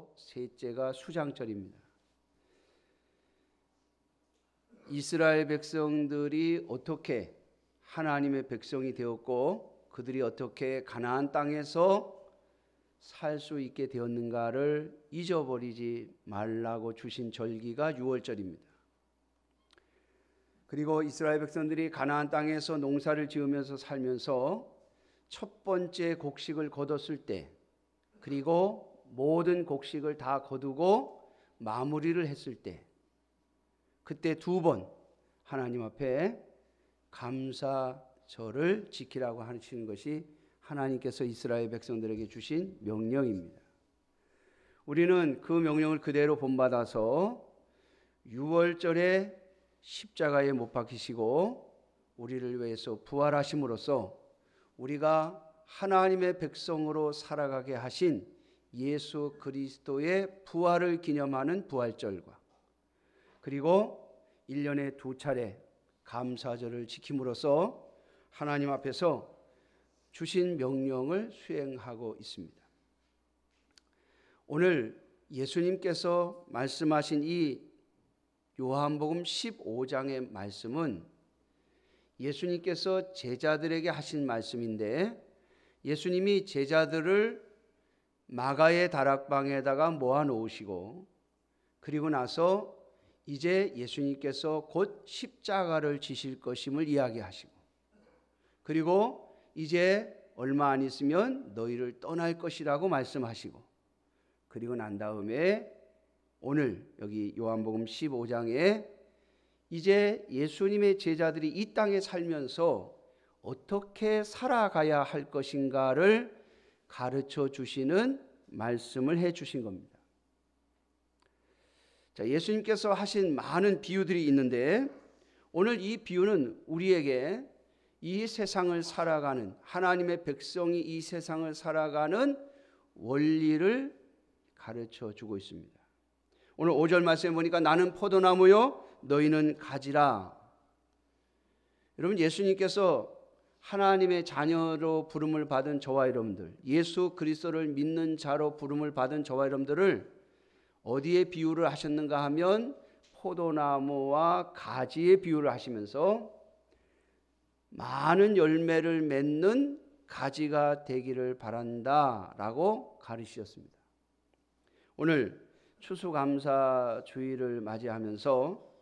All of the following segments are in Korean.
그리고 셋째가 수장절입니다. 이스라엘 백성들이 어떻게 하나님의 백성이 되었고 그들이 어떻게 가나안 땅에서 살 수 있게 되었는가를 잊어버리지 말라고 주신 절기가 유월절입니다. 그리고 이스라엘 백성들이 가나안 땅에서 농사를 지으면서 살면서 첫 번째 곡식을 거뒀을 때, 그리고 모든 곡식을 다 거두고 마무리를 했을 때, 그때 두 번 하나님 앞에 감사절을 지키라고 하시는 것이 하나님께서 이스라엘 백성들에게 주신 명령입니다. 우리는 그 명령을 그대로 본받아서 유월절에 십자가에 못 박히시고 우리를 위해서 부활하심으로써 우리가 하나님의 백성으로 살아가게 하신 예수 그리스도의 부활을 기념하는 부활절과, 그리고 1년에 2차례 감사절을 지킴으로써 하나님 앞에서 주신 명령을 수행하고 있습니다. 오늘 예수님께서 말씀하신 이 요한복음 15장의 말씀은 예수님께서 제자들에게 하신 말씀인데, 예수님이 제자들을 마가의 다락방에다가 모아놓으시고 그리고 나서 이제 예수님께서 곧 십자가를 지실 것임을 이야기하시고, 그리고 이제 얼마 안 있으면 너희를 떠날 것이라고 말씀하시고, 그리고 난 다음에 오늘 여기 요한복음 15장에 이제 예수님의 제자들이 이 땅에 살면서 어떻게 살아가야 할 것인가를 가르쳐 주시는 말씀을 해 주신 겁니다. 자, 예수님께서 하신 많은 비유들이 있는데 오늘 이 비유는 우리에게 이 세상을 살아가는, 하나님의 백성이 이 세상을 살아가는 원리를 가르쳐 주고 있습니다. 오늘 5절 말씀에 보니까 나는 포도나무요 너희는 가지라. 여러분, 예수님께서 하나님의 자녀로 부름을 받은 저와 여러분들, 예수 그리스도를 믿는 자로 부름을 받은 저와 여러분들을 어디에 비유를 하셨는가 하면 포도나무와 가지에 비유를 하시면서 많은 열매를 맺는 가지가 되기를 바란다라고 가르치셨습니다. 오늘 추수감사주의를 맞이하면서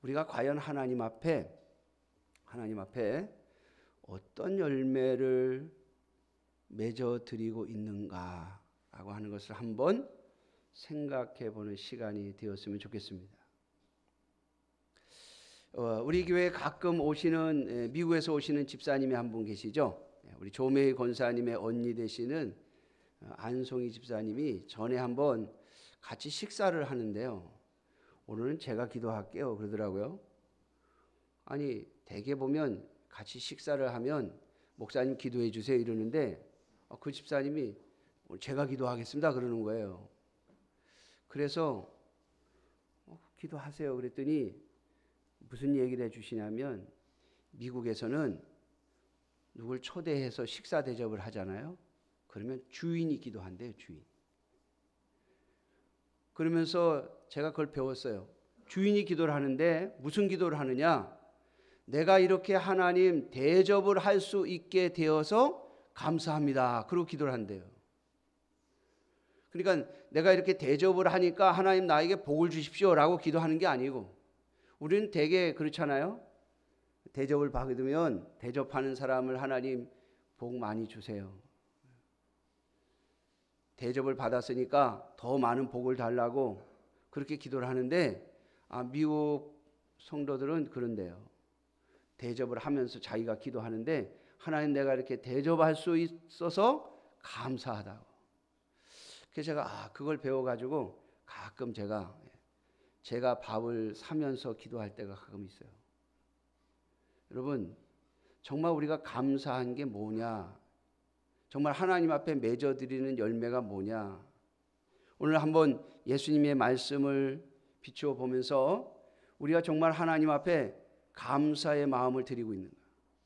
우리가 과연 하나님 앞에 어떤 열매를 맺어드리고 있는가라고 하는 것을 한번 생각해 보는 시간이 되었으면 좋겠습니다. 우리 교회에 가끔 오시는, 미국에서 오시는 집사님이 한 분 계시죠. 우리 조메이 권사님의 언니 되시는 안송이 집사님이 전에 한번 같이 식사를 하는데요, 오늘은 제가 기도할게요 그러더라고요. 아니, 대개 보면 같이 식사를 하면 목사님 기도해 주세요 이러는데 그 집사님이 제가 기도하겠습니다 그러는 거예요. 그래서 기도하세요 그랬더니 무슨 얘기를 해주시냐면, 미국에서는 누굴 초대해서 식사 대접을 하잖아요. 그러면 주인이 기도한대요, 주인. 그러면서 제가 그걸 배웠어요. 주인이 기도를 하는데 무슨 기도를 하느냐, 내가 이렇게 하나님 대접을 할 수 있게 되어서 감사합니다 그러고 기도를 한대요. 그러니까 내가 이렇게 대접을 하니까 하나님 나에게 복을 주십시오 라고 기도하는 게 아니고, 우리는 되게 그렇잖아요. 대접을 받으면 대접하는 사람을 하나님 복 많이 주세요. 대접을 받았으니까 더 많은 복을 달라고 그렇게 기도를 하는데, 미국 성도들은 그런데요. 대접을 하면서 자기가 기도하는데 하나님 내가 이렇게 대접할 수 있어서 감사하다고. 그래서 제가 그걸 배워가지고 가끔 제가 밥을 사면서 기도할 때가 가끔 있어요. 여러분, 정말 우리가 감사한 게 뭐냐, 정말 하나님 앞에 맺어드리는 열매가 뭐냐, 오늘 한번 예수님의 말씀을 비추어 보면서 우리가 정말 하나님 앞에 감사의 마음을 드리고 있는가.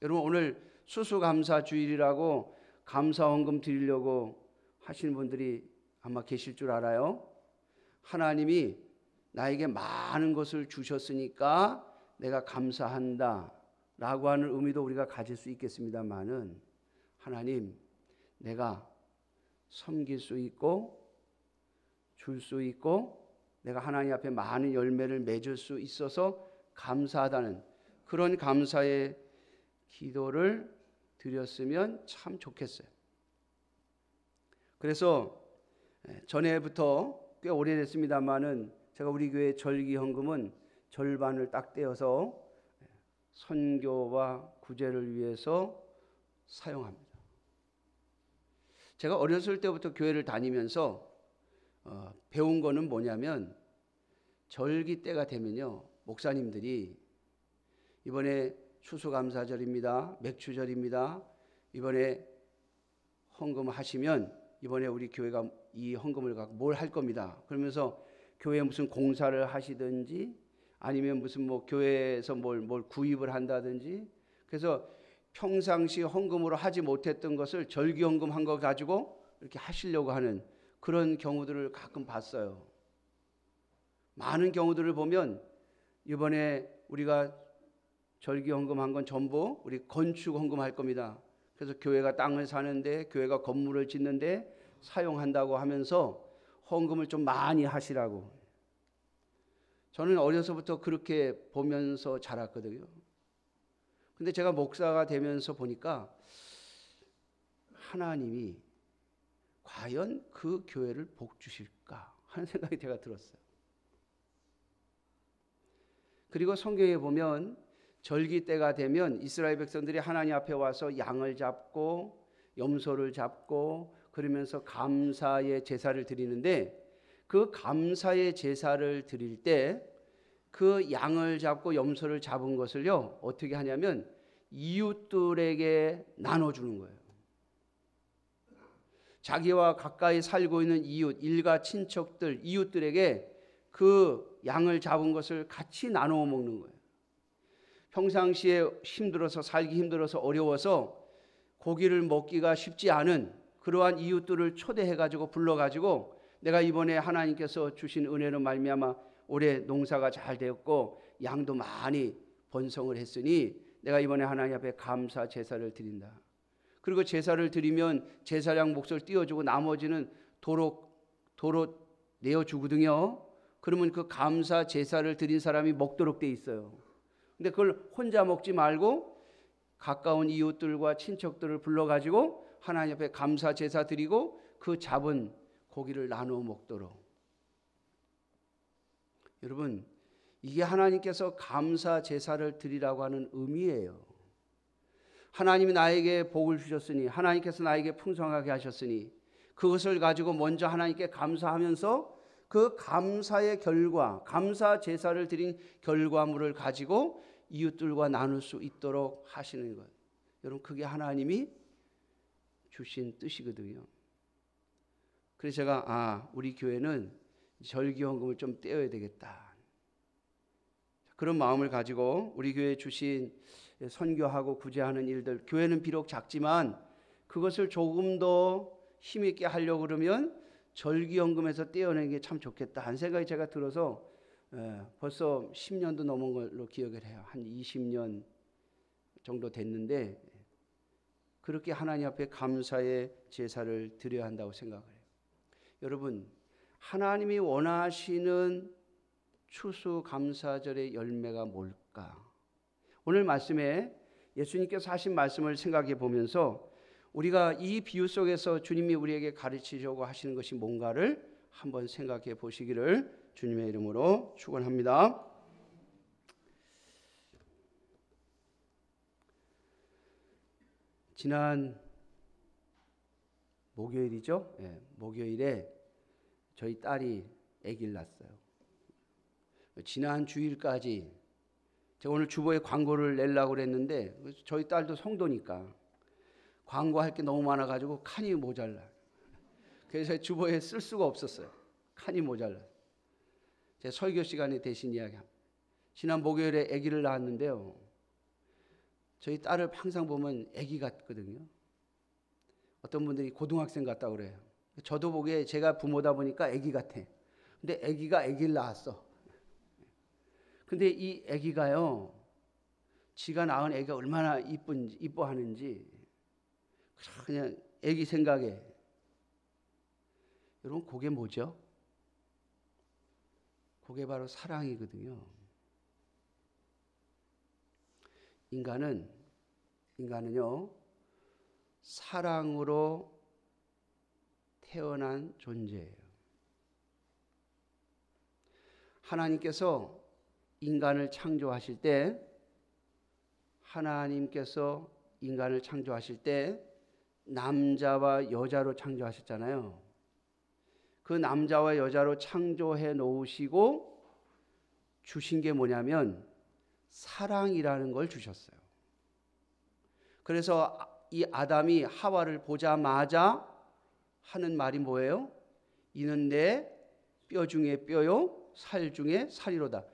여러분, 오늘 수수감사주일이라고 감사헌금 드리려고 하시는 분들이 아마 계실 줄 알아요. 하나님이 나에게 많은 것을 주셨으니까 내가 감사한다 라고 하는 의미도 우리가 가질 수 있겠습니다만은, 하나님, 내가 섬길 수 있고 줄 수 있고 내가 하나님 앞에 많은 열매를 맺을 수 있어서 감사하다는 그런 감사의 기도를 드렸으면 참 좋겠어요. 그래서 전에부터 꽤 오래됐습니다만은 제가 우리 교회 절기헌금은 절반을 딱 떼어서 선교와 구제를 위해서 사용합니다. 제가 어렸을 때부터 교회를 다니면서 배운 거는 뭐냐면, 절기 때가 되면요, 목사님들이 이번에 추수감사절입니다, 맥추절입니다, 이번에 헌금 하시면 이번에 우리 교회가 이 헌금을 갖고 뭘 할 겁니다. 그러면서 교회에 무슨 공사를 하시든지 아니면 무슨 뭐 교회에서 뭘 구입을 한다든지, 그래서 평상시 헌금으로 하지 못했던 것을 절기 헌금 한 거 가지고 이렇게 하시려고 하는 그런 경우들을 가끔 봤어요. 많은 경우들을 보면 이번에 우리가 절기 헌금한 건 전부 우리 건축 헌금할 겁니다. 그래서 교회가 땅을 사는데, 교회가 건물을 짓는데 사용한다고 하면서 헌금을 좀 많이 하시라고. 저는 어려서부터 그렇게 보면서 자랐거든요. 근데 제가 목사가 되면서 보니까 하나님이 과연 그 교회를 복 주실까 하는 생각이 제가 들었어요. 그리고 성경에 보면 절기 때가 되면 이스라엘 백성들이 하나님 앞에 와서 양을 잡고 염소를 잡고 그러면서 감사의 제사를 드리는데, 그 감사의 제사를 드릴 때 그 양을 잡고 염소를 잡은 것을요, 어떻게 하냐면 이웃들에게 나눠주는 거예요. 자기와 가까이 살고 있는 이웃, 일가 친척들, 이웃들에게 그 양을 잡은 것을 같이 나누어 먹는 거예요. 평상시에 힘들어서, 살기 힘들어서, 어려워서 고기를 먹기가 쉽지 않은 그러한 이웃들을 초대해가지고 불러가지고, 내가 이번에 하나님께서 주신 은혜로 말미암아 올해 농사가 잘 되었고 양도 많이 번성을 했으니 내가 이번에 하나님 앞에 감사 제사를 드린다. 그리고 제사를 드리면 제사장 몫을 띄워주고 나머지는 도로 내어주거든요. 그러면 그 감사 제사를 드린 사람이 먹도록 돼 있어요. 근데 그걸 혼자 먹지 말고 가까운 이웃들과 친척들을 불러가지고 하나님 앞에 감사 제사 드리고 그 잡은 고기를 나누어 먹도록. 여러분, 이게 하나님께서 감사 제사를 드리라고 하는 의미예요. 하나님이 나에게 복을 주셨으니, 하나님께서 나에게 풍성하게 하셨으니 그것을 가지고 먼저 하나님께 감사하면서 그 감사의 결과, 감사 제사를 드린 결과물을 가지고 이웃들과 나눌 수 있도록 하시는 것. 여러분, 그게 하나님이 주신 뜻이거든요. 그래서 제가 우리 교회는 절기헌금을 좀 떼어야 되겠다, 그런 마음을 가지고 우리 교회에 주신 선교하고 구제하는 일들, 교회는 비록 작지만 그것을 조금 더 힘있게 하려고 그러면 절기헌금에서 떼어내는 게 참 좋겠다 하는 생각이 제가 들어서 벌써 10년도 넘은 걸로 기억을 해요. 한 20년 정도 됐는데 그렇게 하나님 앞에 감사의 제사를 드려야 한다고 생각을 해요. 여러분, 하나님이 원하시는 추수감사절의 열매가 뭘까? 오늘 말씀에 예수님께서 하신 말씀을 생각해 보면서 우리가 이 비유 속에서 주님이 우리에게 가르치려고 하시는 것이 뭔가를 한번 생각해 보시기를 주님의 이름으로 축원합니다. 지난 목요일이죠? 목요일에 저희 딸이 아기를 낳았어요. 지난 주일까지 제가 오늘 주보에 광고를 내려고 그랬는데 저희 딸도 성도니까 광고할 게 너무 많아가지고 칸이 모자라. 그래서 주보에 쓸 수가 없었어요. 칸이 모자라. 제 설교 시간에 대신 이야기합니다. 지난 목요일에 아기를 낳았는데요, 저희 딸을 항상 보면 아기 같거든요. 어떤 분들이 고등학생 같다고 그래요. 저도 보기에 제가 부모다 보니까 아기 같아. 근데 아기가 아기를 낳았어. 근데 이 아기가요, 지가 낳은 아기가 얼마나 이뻐하는지 그냥 아기 생각에. 여러분, 그게 뭐죠? 그게 바로 사랑이거든요. 인간은요, 사랑으로 태어난 존재예요. 하나님께서 인간을 창조하실 때 남자와 여자로 창조하셨잖아요. 그 남자와 여자로 창조해 놓으시고 주신 게 뭐냐면 사랑이라는 걸 주셨어요. 그래서 이 아담이 하와를 보자마자 하는 말이 뭐예요? 이는 내 뼈 중에 뼈요 살 중에 살이로다.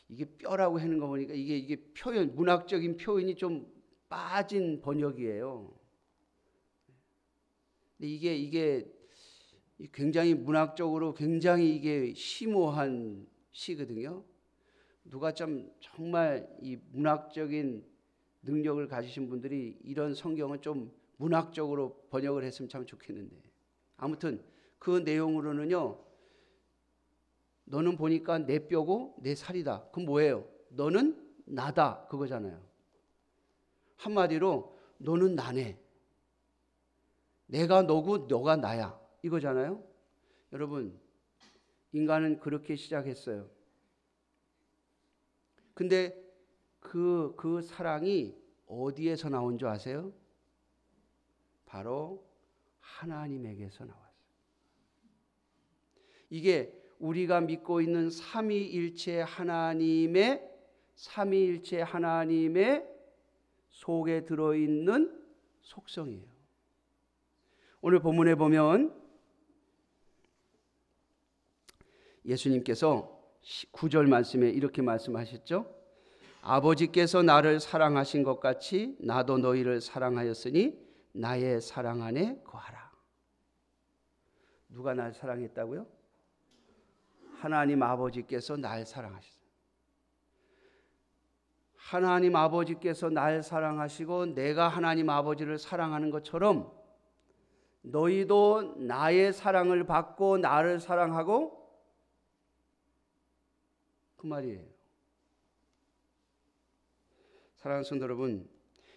이게 뼈라고 하는 거 보니까 이게 표현, 문학적인 표현이 좀 빠진 번역이에요. 근데 이게 굉장히 문학적으로 굉장히 이게 심오한 시거든요. 누가 좀 정말 이 문학적인 능력을 가지신 분들이 이런 성경을 좀 문학적으로 번역을 했으면 참 좋겠는데, 아무튼 그 내용으로는요, 너는 보니까 내 뼈고 내 살이다. 그럼 뭐예요? 너는 나다, 그거잖아요. 한마디로 너는 나네, 내가 너고 너가 나야, 이거잖아요. 여러분, 인간은 그렇게 시작했어요. 근데 그 사랑이 어디에서 나온 줄 아세요? 바로 하나님에게서 나왔어요. 이게 우리가 믿고 있는 삼위일체 하나님의 속에 들어있는 속성이에요. 오늘 본문에 보면 예수님께서 9절 말씀에 이렇게 말씀하셨죠. 아버지께서 나를 사랑하신 것 같이 나도 너희를 사랑하였으니 나의 사랑 안에 거하라. 누가 날 사랑했다고요? 하나님 아버지께서 날 사랑하셨어요. 하나님 아버지께서 날 사랑하시고 내가 하나님 아버지를 사랑하는 것처럼 너희도 나의 사랑을 받고 나를 사랑하고, 그 말이에요. 사랑하는 성도 여러분,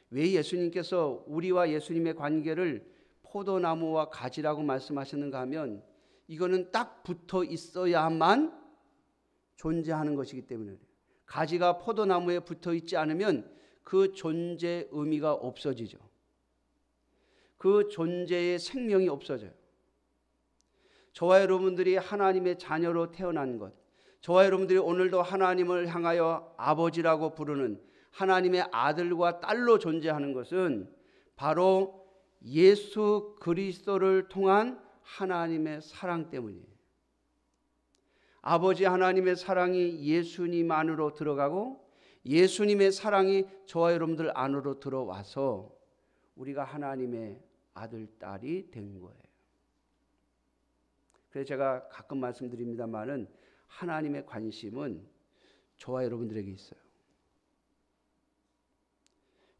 왜 예수님께서 우리와 예수님의 관계를 포도나무와 가지라고 말씀하셨는가 하면, 이거는 딱 붙어 있어야만 존재하는 것이기 때문에 그래요. 가지가 포도나무에 붙어 있지 않으면 그 존재 의미가 없어지죠. 그 존재의 생명이 없어져요. 저와 여러분들이 하나님의 자녀로 태어난 것, 저와 여러분들이 오늘도 하나님을 향하여 아버지라고 부르는 하나님의 아들과 딸로 존재하는 것은 바로 예수 그리스도를 통한 하나님의 사랑 때문이에요. 아버지 하나님의 사랑이 예수님 안으로 들어가고 예수님의 사랑이 저와 여러분들 안으로 들어와서 우리가 하나님의 아들, 딸이 된 거예요. 그래서 제가 가끔 말씀드립니다만은 하나님의 관심은 저와 여러분들에게 있어요.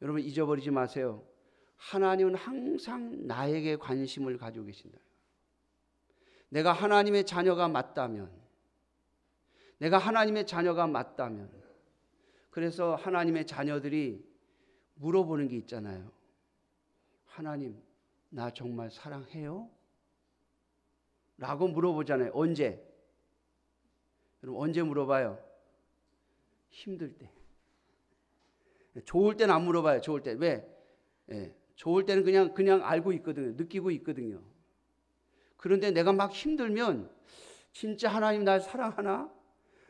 여러분, 잊어버리지 마세요. 하나님은 항상 나에게 관심을 가지고 계신다. 내가 하나님의 자녀가 맞다면, 그래서 하나님의 자녀들이 물어보는 게 있잖아요. 하나님, 나 정말 사랑해요? 라고 물어보잖아요. 언제? 여러분, 언제 물어봐요? 힘들 때. 좋을 때는 안 물어봐요. 좋을 때. 왜? 좋을 때는 그냥 알고 있거든요. 느끼고 있거든요. 그런데 내가 막 힘들면 진짜 하나님 날 사랑하나?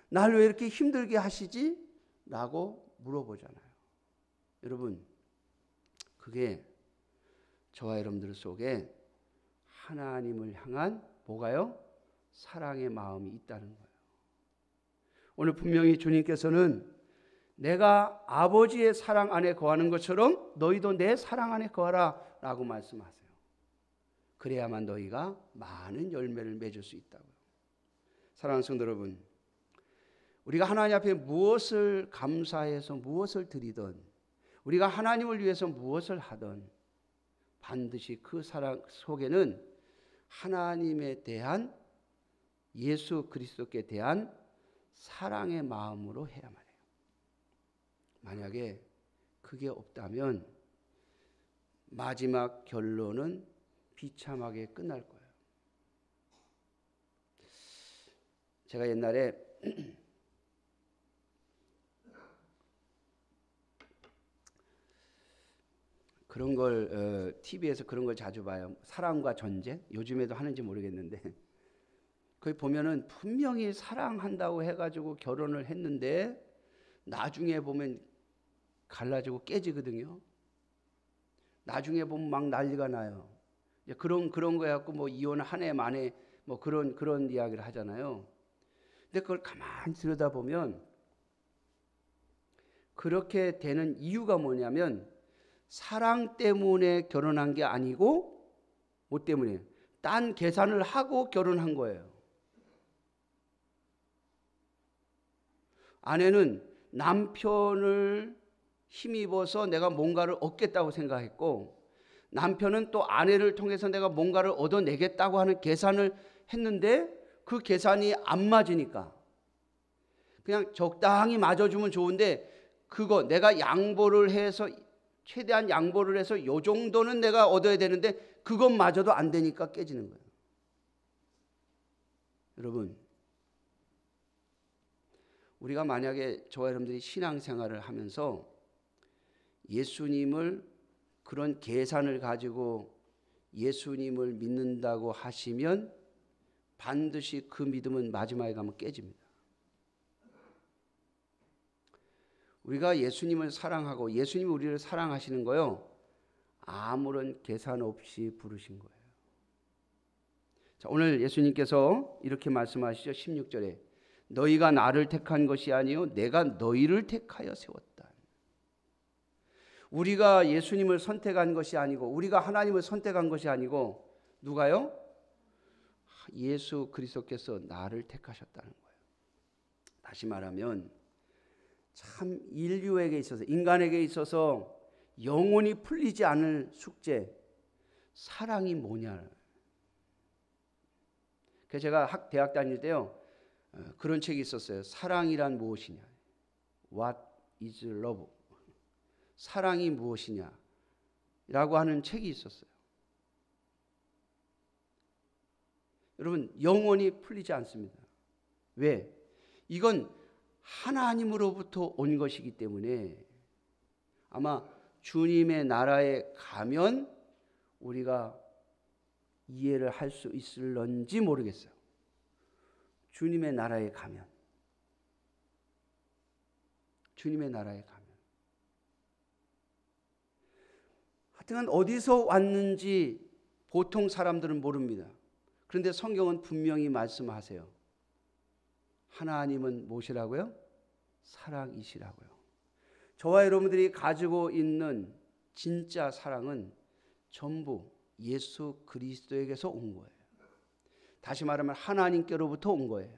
날 왜 이렇게 힘들게 하시지? 라고 물어보잖아요. 여러분, 그게 저와 여러분들 속에 하나님을 향한 뭐가요? 사랑의 마음이 있다는 거예요. 오늘 분명히 주님께서는 내가 아버지의 사랑 안에 거하는 것처럼 너희도 내 사랑 안에 거하라 라고 말씀하세요. 그래야만 너희가 많은 열매를 맺을 수 있다고요. 사랑하는 성도 여러분, 우리가 하나님 앞에 무엇을 감사해서 무엇을 드리든, 우리가 하나님을 위해서 무엇을 하든 반드시 그 사랑 속에는 하나님에 대한, 예수 그리스도께 대한 사랑의 마음으로 해야만 해요. 만약에 그게 없다면 마지막 결론은 비참하게 끝날 거예요. 제가 옛날에 그런 걸 TV에서 그런 걸 자주 봐요. 사랑과 전쟁? 요즘에도 하는지 모르겠는데 거기 보면은 분명히 사랑한다고 해가지고 결혼을 했는데 나중에 보면 갈라지고 깨지거든요. 나중에 보면 막 난리가 나요. 그런 거 갖고 뭐 이혼 한 해 만에 뭐 그런 이야기를 하잖아요. 근데 그걸 가만히 들여다보면 그렇게 되는 이유가 뭐냐면 사랑 때문에 결혼한 게 아니고 뭐 때문에? 딴 계산을 하고 결혼한 거예요. 아내는 남편을 힘입어서 내가 뭔가를 얻겠다고 생각했고, 남편은 또 아내를 통해서 내가 뭔가를 얻어내겠다고 하는 계산을 했는데 그 계산이 안 맞으니까 그냥 적당히 맞아주면 좋은데, 그거 내가 양보를 해서 최대한 양보를 해서 요 정도는 내가 얻어야 되는데 그것마저도 안 되니까 깨지는 거예요. 여러분, 우리가 만약에 저와 여러분들이 신앙생활을 하면서 예수님을 그런 계산을 가지고 예수님을 믿는다고 하시면 반드시 그 믿음은 마지막에 가면 깨집니다. 우리가 예수님을 사랑하고 예수님이 우리를 사랑하시는 거요, 아무런 계산 없이 부르신 거예요. 자, 오늘 예수님께서 이렇게 말씀하시죠. 16절에 너희가 나를 택한 것이 아니요 내가 너희를 택하여 세웠다. 우리가 예수님을 선택한 것이 아니고, 우리가 하나님을 선택한 것이 아니고 누가요? 예수 그리스도께서 나를 택하셨다는 거예요. 다시 말하면 참 인류에게 있어서, 인간에게 있어서 영원히 풀리지 않을 숙제, 사랑이 뭐냐. 그래서 제가 대학 다닐 때요, 그런 책이 있었어요. 사랑이란 무엇이냐. What is love? 사랑이 무엇이냐 라고 하는 책이 있었어요. 여러분, 영원히 풀리지 않습니다. 왜? 이건 하나님으로부터 온 것이기 때문에 아마 주님의 나라에 가면 우리가 이해를 할 수 있을런지 모르겠어요. 주님의 나라에 가면, 주님의 나라에 가면, 하여튼 어디서 왔는지 보통 사람들은 모릅니다. 그런데 성경은 분명히 말씀하세요. 하나님은 무엇이라고요? 사랑이시라고요. 저와 여러분들이 가지고 있는 진짜 사랑은 전부 예수 그리스도에게서 온 거예요. 다시 말하면 하나님께로부터 온 거예요.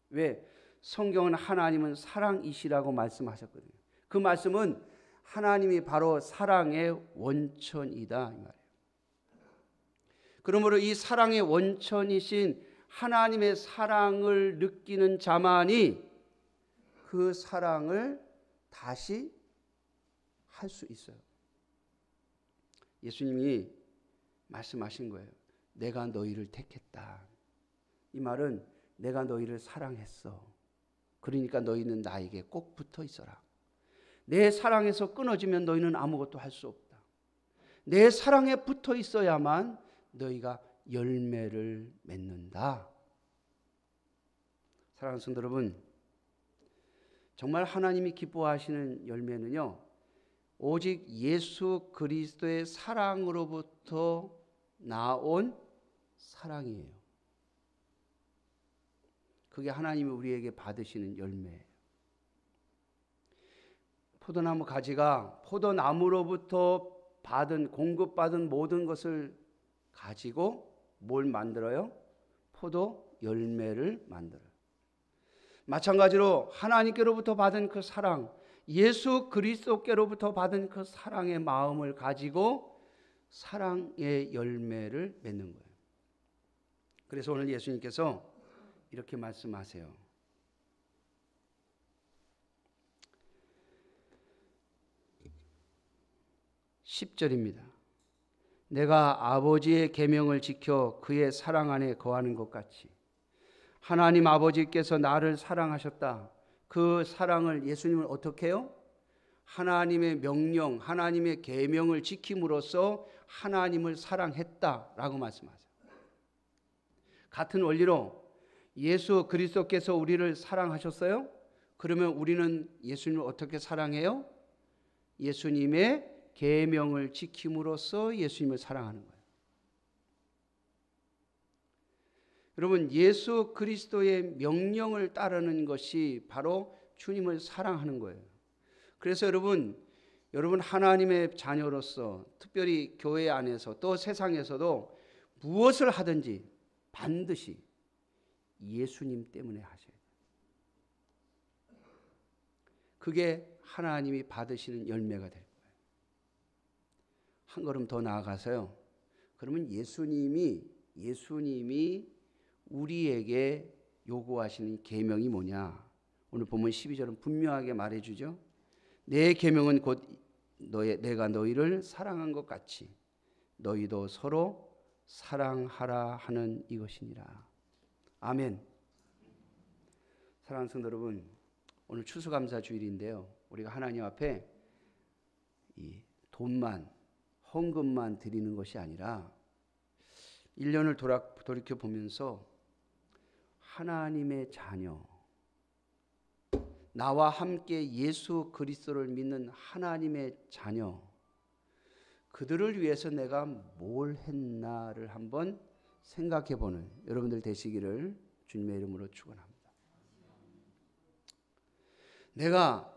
왜? 성경은 하나님은 사랑이시라고 말씀하셨거든요. 그 말씀은 하나님이 바로 사랑의 원천이다 이 말이에요. 그러므로 이 사랑의 원천이신 하나님의 사랑을 느끼는 자만이 그 사랑을 다시 할 수 있어요. 예수님이 말씀하신 거예요. 내가 너희를 택했다. 이 말은 내가 너희를 사랑했어. 그러니까 너희는 나에게 꼭 붙어 있어라. 내 사랑에서 끊어지면 너희는 아무것도 할 수 없다. 내 사랑에 붙어 있어야만 너희가 열매를 맺는다. 사랑하는 성도 여러분, 정말 하나님이 기뻐하시는 열매는요, 오직 예수 그리스도의 사랑으로부터 나온 사랑이에요. 그게 하나님이 우리에게 받으시는 열매예요. 포도나무 가지가 포도나무로부터 공급받은 모든 것을 가지고 뭘 만들어요? 포도 열매를 만들어요. 마찬가지로 하나님께로부터 받은 그 사랑, 예수 그리스도께로부터 받은 그 사랑의 마음을 가지고 사랑의 열매를 맺는 거예요. 그래서 오늘 예수님께서 이렇게 말씀하세요. 10절입니다. 내가 아버지의 계명을 지켜 그의 사랑 안에 거하는 것 같이 하나님 아버지께서 나를 사랑하셨다. 그 사랑을 예수님은 어떻게 해요? 하나님의 명령, 하나님의 계명을 지킴으로써 하나님을 사랑했다라고 말씀하세요. 같은 원리로 예수 그리스도께서 우리를 사랑하셨어요? 그러면 우리는 예수님을 어떻게 사랑해요? 예수님의 계명을 지킴으로써 예수님을 사랑하는 거예요. 여러분, 예수 그리스도의 명령을 따르는 것이 바로 주님을 사랑하는 거예요. 그래서 여러분 하나님의 자녀로서 특별히 교회 안에서 또 세상에서도 무엇을 하든지 반드시 예수님 때문에 하셔야 돼요. 그게 하나님이 받으시는 열매가 될 거예요. 한 걸음 더 나아가서요. 그러면 예수님이 우리에게 요구하시는 계명이 뭐냐? 오늘 본문 12절은 분명하게 말해주죠. 내 계명은 곧 내가 너희를 사랑한 것 같이 너희도 서로 사랑하라 하는 이것이니라. 아멘. 사랑하는 성도 여러분, 오늘 추수감사 주일인데요. 우리가 하나님 앞에 이 돈만, 헌금만 드리는 것이 아니라 1년을 돌이켜 보면서 하나님의 자녀, 나와 함께 예수 그리스도를 믿는 하나님의 자녀, 그들을 위해서 내가 뭘 했나를 한번 생각해 보는 여러분들 되시기를 주님의 이름으로 축원합니다. 내가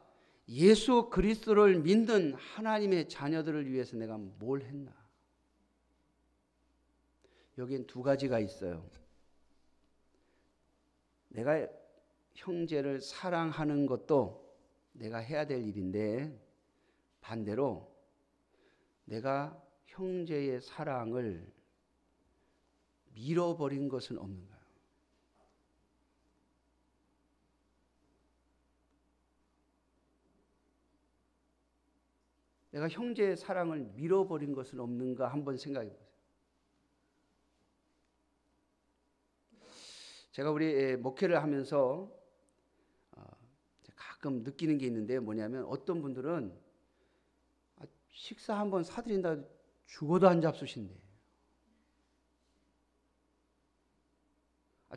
예수 그리스도를 믿는 하나님의 자녀들을 위해서 내가 뭘 했나? 여기엔 두 가지가 있어요. 내가 형제를 사랑하는 것도 내가 해야 될 일인데 반대로 내가 형제의 사랑을 밀어버린 것은 없는가요? 내가 형제의 사랑을 밀어버린 것은 없는가 한번 생각해 보세요. 제가 우리 목회를 하면서 가끔 느끼는 게 있는데 뭐냐면 어떤 분들은 식사 한번 사드린다 죽어도 안 잡수신대.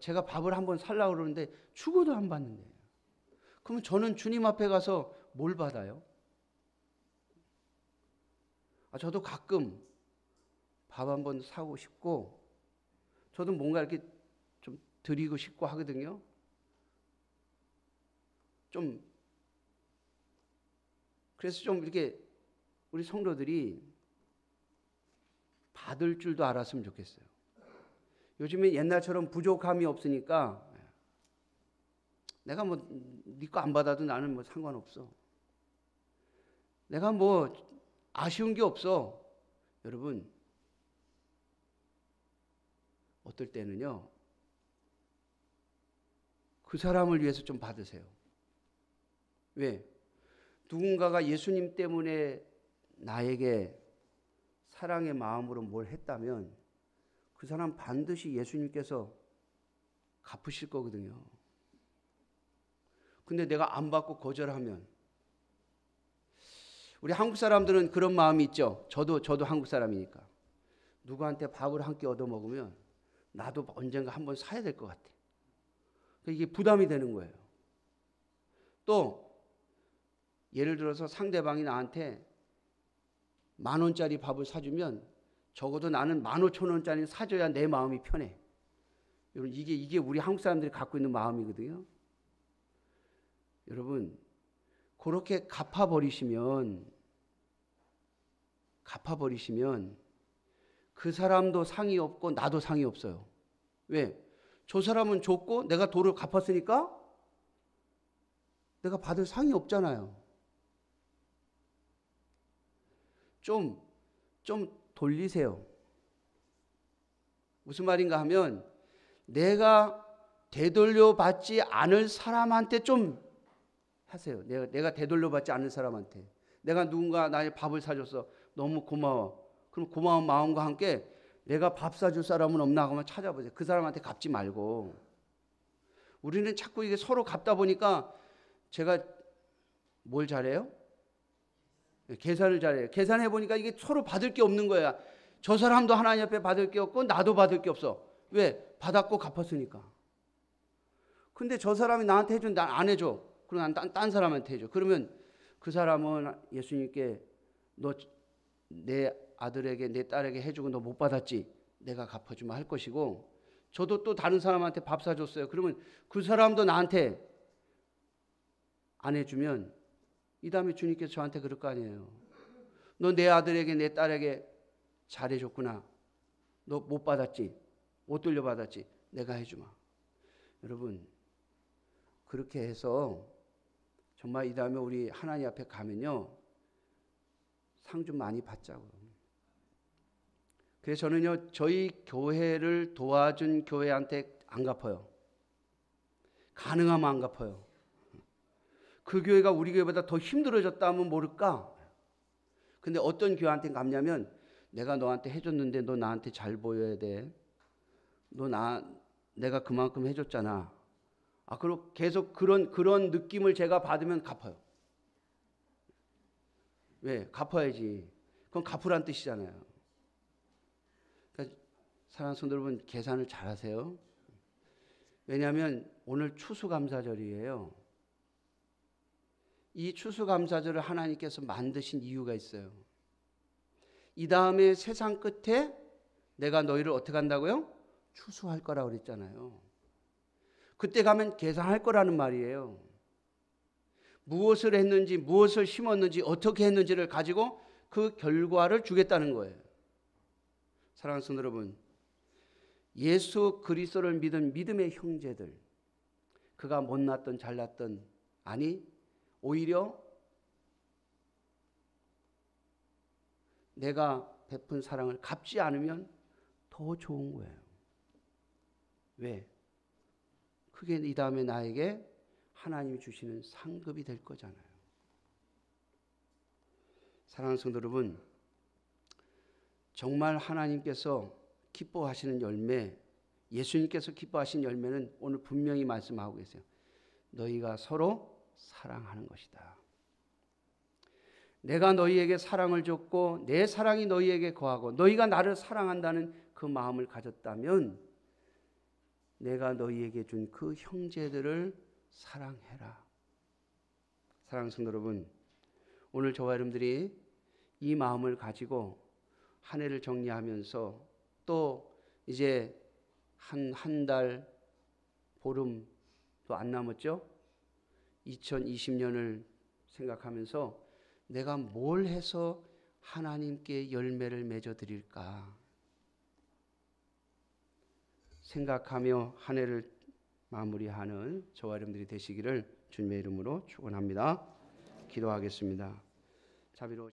제가 밥을 한번 살라고 그러는데 죽어도 안 받는데. 그러면 저는 주님 앞에 가서 뭘 받아요? 저도 가끔 밥 한번 사고 싶고 저도 뭔가 이렇게 좀 드리고 싶고 하거든요. 그래서 좀 이렇게 우리 성도들이 받을 줄도 알았으면 좋겠어요. 요즘에 옛날처럼 부족함이 없으니까 내가 뭐 네 거 안 받아도 나는 뭐 상관없어. 내가 뭐 아쉬운 게 없어. 여러분, 어떨 때는요, 그 사람을 위해서 좀 받으세요. 왜? 누군가가 예수님 때문에 나에게 사랑의 마음으로 뭘 했다면 그 사람 반드시 예수님께서 갚으실 거거든요. 근데 내가 안 받고 거절하면, 우리 한국 사람들은 그런 마음이 있죠. 저도 한국 사람이니까. 누구한테 밥을 한 끼 얻어 먹으면 나도 언젠가 한번 사야 될 것 같아. 이게 부담이 되는 거예요. 또 예를 들어서 상대방이 나한테 10,000원짜리 밥을 사주면 적어도 나는 15,000원짜리 사줘야 내 마음이 편해. 여러분, 이게 우리 한국 사람들이 갖고 있는 마음이거든요. 여러분, 그렇게 갚아버리시면 그 사람도 상이 없고 나도 상이 없어요. 왜? 저 사람은 줬고 내가 도를 갚았으니까 내가 받을 상이 없잖아요. 좀 돌리세요. 무슨 말인가 하면 내가 되돌려 받지 않을 사람한테 좀 하세요. 내가 되돌려 받지 않을 사람한테. 내가 누군가 나의 밥을 사줬어. 너무 고마워. 그럼 고마운 마음과 함께 내가 밥 사줄 사람은 없나 하고 찾아보세요. 그 사람한테 갚지 말고. 우리는 자꾸 이게 서로 갚다 보니까 제가 뭘 잘해요? 계산을 잘해요. 계산해 보니까 이게 서로 받을 게 없는 거야. 저 사람도 하나님 앞에 받을 게 없고 나도 받을 게 없어. 왜? 받았고 갚았으니까. 근데 저 사람이 나한테 해준 난 안 해줘. 그럼 난 딴 사람한테 해줘. 그러면 그 사람은 예수님께 너 내 아들에게 내 딸에게 해주고 너 못 받았지? 내가 갚아주면 할 것이고, 저도 또 다른 사람한테 밥 사줬어요. 그러면 그 사람도 나한테 안 해주면 이 다음에 주님께서 저한테 그럴 거 아니에요. 너 내 아들에게 내 딸에게 잘해줬구나. 너 못 받았지? 못 돌려받았지? 내가 해주마. 여러분, 그렇게 해서 정말 이 다음에 우리 하나님 앞에 가면요, 상 좀 많이 받자고요. 그래서 저는요, 저희 교회를 도와준 교회한테 안 갚아요. 가능하면 안 갚아요. 그 교회가 우리 교회보다 더 힘들어졌다면 모를까? 근데 어떤 교회한테 갚냐면, 내가 너한테 해줬는데 너 나한테 잘 보여야 돼. 내가 그만큼 해줬잖아. 그리고 계속 그런 느낌을 제가 받으면 갚아요. 왜? 갚아야지. 그건 갚으란 뜻이잖아요. 그러니까 사랑하는 성도 여러분, 계산을 잘 하세요. 왜냐하면 오늘 추수감사절이에요. 이 추수감사절을 하나님께서 만드신 이유가 있어요. 이 다음에 세상 끝에 내가 너희를 어떻게 한다고요? 추수할 거라고 그랬잖아요. 그때 가면 계산할 거라는 말이에요. 무엇을 했는지, 무엇을 심었는지, 어떻게 했는지를 가지고 그 결과를 주겠다는 거예요. 사랑하는 성도 여러분, 예수 그리스도를 믿은 믿음의 형제들, 그가 못났던 잘났던, 아니 오히려 내가 베푼 사랑을 갚지 않으면 더 좋은 거예요. 왜? 그게 이 다음에 나에게 하나님이 주시는 상급이 될 거잖아요. 사랑하는 성도 여러분, 정말 하나님께서 기뻐하시는 열매, 예수님께서 기뻐하신 열매는 오늘 분명히 말씀하고 계세요. 너희가 서로 사랑하는 것이다. 내가 너희에게 사랑을 줬고 내 사랑이 너희에게 거하고 너희가 나를 사랑한다는 그 마음을 가졌다면 내가 너희에게 준 그 형제들을 사랑해라. 사랑하는 성도 여러분, 오늘 저와 여러분들이 이 마음을 가지고 한 해를 정리하면서 또 이제 한 달 보름도 안 남았죠? 2020년을 생각하면서 내가 뭘 해서 하나님께 열매를 맺어 드릴까 생각하며 한 해를 마무리하는 저와 여러분들이 되시기를 주님의 이름으로 축원합니다. 기도하겠습니다. 자비로